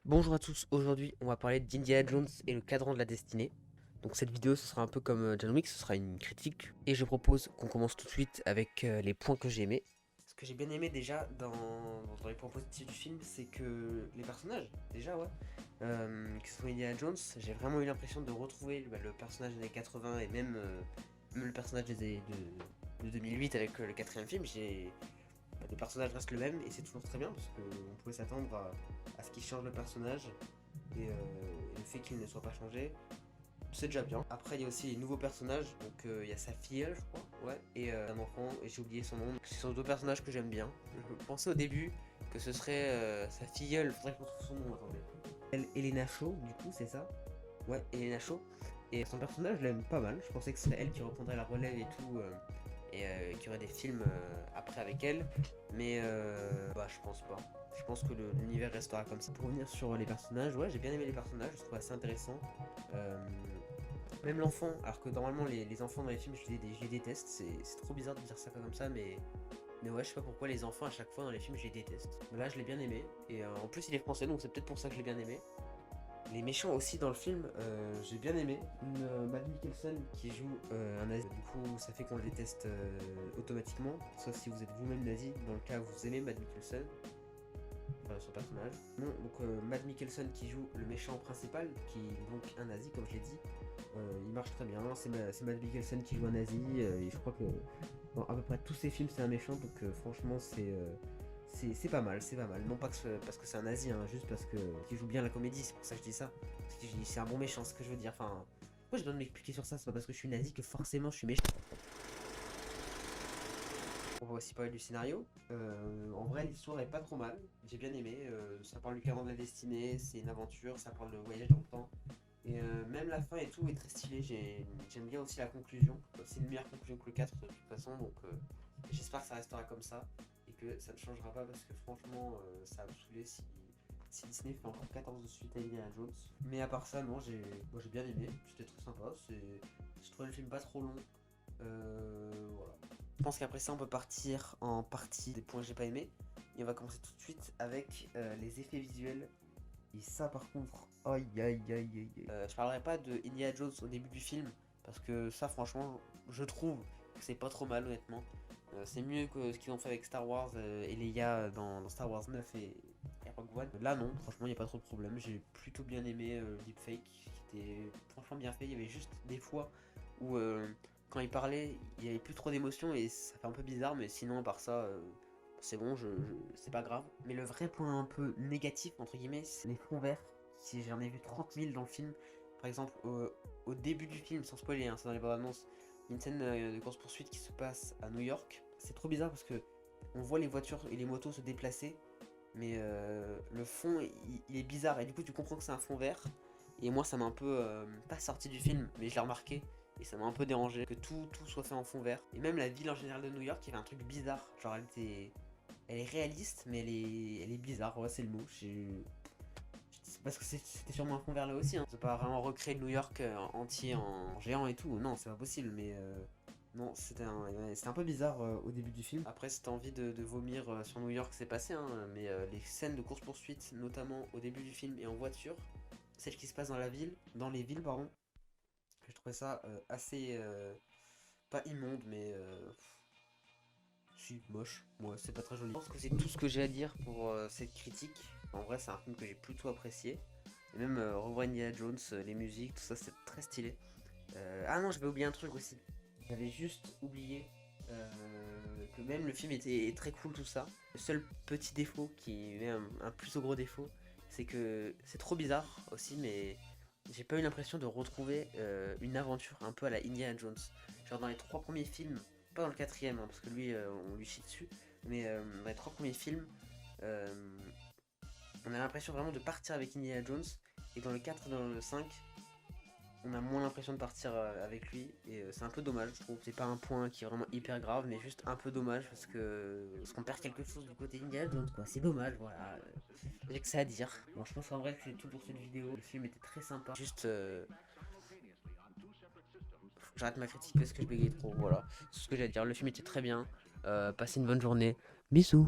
Bonjour à tous, aujourd'hui on va parler d'Indiana Jones et le cadran de la destinée. Donc cette vidéo ce sera un peu comme John Wick, ce sera une critique. Et je propose qu'on commence tout de suite avec les points que j'ai aimés. Ce que j'ai bien aimé déjà dans les points positifs du film, c'est que les personnages, déjà ouais, que ce soit Indiana Jones, j'ai vraiment eu l'impression de retrouver le personnage des années 80 et même le personnage de 2008 avec le quatrième film. Le personnage reste le même et c'est toujours très bien parce qu'on pouvait s'attendre à ce qu'il change le personnage et le fait qu'il ne soit pas changé, c'est déjà bien. Après, il y a aussi les nouveaux personnages, donc il y a sa filleule, je crois, ouais, et un enfant, et j'ai oublié son nom. Ce sont deux personnages que j'aime bien. Je pensais au début que ce serait sa filleule, faudrait que je retrouve son nom, attendez. Elena Shaw, du coup, c'est ça? Ouais, Elena Shaw. Et son personnage, je l'aime pas mal. Je pensais que ce serait elle qui reprendrait la relève et tout, et qu'il y aurait des films après avec elle. Mais bah, je pense pas. Je pense que l'univers restera comme ça. Pour revenir sur les personnages, ouais, j'ai bien aimé les personnages, je trouve assez intéressant. Euh, Même l'enfant, alors que normalement les enfants dans les films, je les déteste. C'est trop bizarre de dire ça comme ça, mais ouais, je sais pas pourquoi les enfants à chaque fois dans les films, je les déteste. Mais là, je l'ai bien aimé. Et en plus, il est français, donc c'est peut-être pour ça que je l'ai bien aimé. Les méchants aussi dans le film, j'ai bien aimé. Matt Mikkelsen qui joue un nazi, du coup ça fait qu'on le déteste automatiquement, sauf si vous êtes vous-même nazi, dans le cas où vous aimez Matt Mikkelsen, enfin son personnage. Non, donc Matt Mikkelsen qui joue le méchant principal, qui est donc un nazi comme je l'ai dit, il marche très bien, c'est Matt Mikkelsen qui joue un nazi, et je crois que dans à peu près tous ses films c'est un méchant, donc franchement c'est pas mal, c'est pas mal. Non pas que parce que c'est un nazi, hein, juste parce que qu'il joue bien la comédie, c'est pour ça que je dis ça. Parce que c'est un bon méchant, ce que je veux dire. Enfin, pourquoi j'ai besoin de m'expliquer sur ça? C'est pas parce que je suis nazi que forcément je suis méchant. On va aussi parler du scénario. En vrai, l'histoire est pas trop mal. J'ai bien aimé. Ça parle du cadran de la destinée, c'est une aventure, ça parle de voyage dans le temps. Et même la fin et tout est très stylé. J'aime bien aussi la conclusion. C'est une meilleure conclusion que le 4 de toute façon. Donc j'espère que ça restera comme ça. Et que ça ne changera pas parce que franchement, ça va me saouler si Disney fait encore 14 de suite à Indiana Jones. Mais à part ça, non, moi j'ai bien aimé. C'était très sympa. Je trouvais le film pas trop long. Voilà. Je pense qu'après ça, on peut partir en partie des points que j'ai pas aimé. Et on va commencer tout de suite avec les effets visuels. Et ça, par contre, aïe aïe aïe aïe aïe. Je parlerai pas de Indiana Jones au début du film, parce que ça, franchement, je trouve que c'est pas trop mal, honnêtement. C'est mieux que ce qu'ils ont fait avec Star Wars et Leia dans Star Wars 9 et Rogue One. Là, non, franchement, il n'y a pas trop de problème. J'ai plutôt bien aimé le deepfake, qui était franchement bien fait. Il y avait juste des fois où, quand il parlait, il n'y avait plus trop d'émotion et ça fait un peu bizarre, mais sinon, à part ça, c'est bon, c'est pas grave. Mais le vrai point un peu négatif, entre guillemets, c'est les fonds verts. Si j'en ai vu 30 000 dans le film, par exemple, au début du film, sans spoiler, hein, c'est dans les bandes annonces, une scène de course-poursuite qui se passe à New York. C'est trop bizarre parce que on voit les voitures et les motos se déplacer, mais le fond il est bizarre et du coup tu comprends que c'est un fond vert. Et moi ça m'a un peu pas sorti du film, mais je l'ai remarqué et ça m'a un peu dérangé que tout soit fait en fond vert. Et même la ville en général de New York, il y avait un truc bizarre, genre elle est réaliste, mais elle est bizarre, ouais, c'est le mot. Parce que c'était sûrement un fond vert là aussi, hein. C'est pas vraiment recréer New York entier en géant et tout, non, c'est pas possible, mais non, c'était un peu bizarre au début du film. Après, si t'as envie de vomir sur New York, c'est passé, hein, mais les scènes de course-poursuite, notamment au début du film et en voiture, celles qui se passent dans la ville, dans les villes, pardon, je trouvais ça assez, pas immonde, mais si, moche. Ouais, c'est pas très joli. Je pense que c'est tout ce que j'ai à dire pour cette critique. En vrai, c'est un film que j'ai plutôt apprécié. Et même revoir Indiana Jones, les musiques, tout ça, c'est très stylé. Ah non, j'avais oublié un truc aussi. J'avais juste oublié que même le film était très cool, tout ça. Le seul petit défaut, qui est un plutôt gros défaut, c'est que c'est trop bizarre aussi, mais j'ai pas eu l'impression de retrouver une aventure un peu à la Indiana Jones. Genre dans les trois premiers films, pas dans le quatrième, hein, parce que lui, on lui chie dessus, mais dans les trois premiers films, euh, on a l'impression vraiment de partir avec Indiana Jones, et dans le 4 et dans le 5, on a moins l'impression de partir avec lui et c'est un peu dommage, je trouve. C'est pas un point qui est vraiment hyper grave, mais juste un peu dommage parce qu'on perd quelque chose du côté Indiana Jones, quoi. C'est dommage, voilà. J'ai que ça à dire. Bon, je pense en vrai que c'est tout pour cette vidéo. Le film était très sympa. Juste, faut que j'arrête ma critique parce que je bégaye trop. Voilà, c'est ce que j'ai à dire. Le film était très bien. Passez une bonne journée. Bisous.